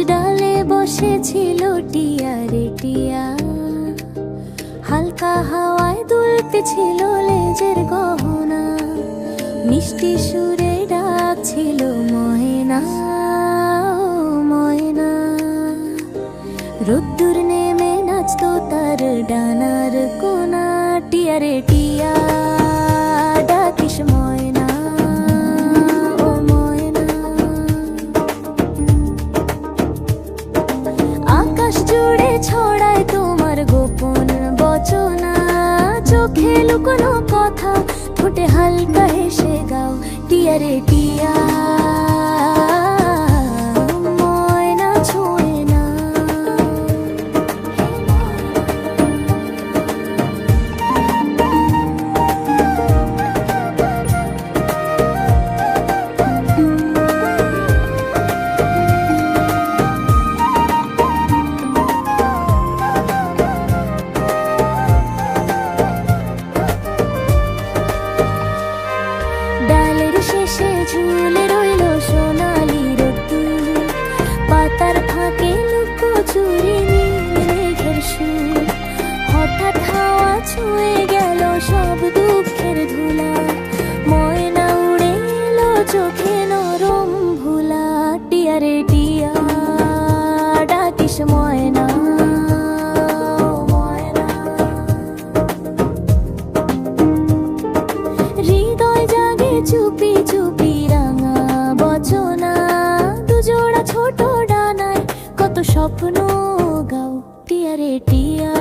ডালে বসেছিল টিয়া রে টিয়া, হালকা হাওয়ায় দুলতেছিল লেজের গহনা, মিষ্টি সুরে ডাকছিল ময়না ও ময়না। রোদ্দুর নেমে নাচতো তার ডানার কোনা, টিয়া রে টিয়া ডাকিস ময়না ও ময়না। আকাশ জুড়ে ছড়ায় তোমার গোপন বচনা, চোখে লুকোনো কথা, ঠোঁটে হালকা হেসে গাও, টিয়া রে টিয়া ময়না ছোঁয় না। ডালের শেষে ঝুলে রইল সোনালি রোদ্দুর, পাতার ফাঁকে লুকোচুরি নীল মেঘের সুর। হঠাৎ হাওয়া ছুঁয়ে গেল সব দুঃখের ধুলা, ময়না উড়ে এলো চোখে নরম ভুলা, টিয়া রে টিয়া ডাকিস ময়না ও ময়না। হৃদয় জাগে চুপি চুপি রাঙা বচনা, দুজোড়া ছোট ডানায় কত স্বপ্ন গাও, টিয়া রে টিয়া।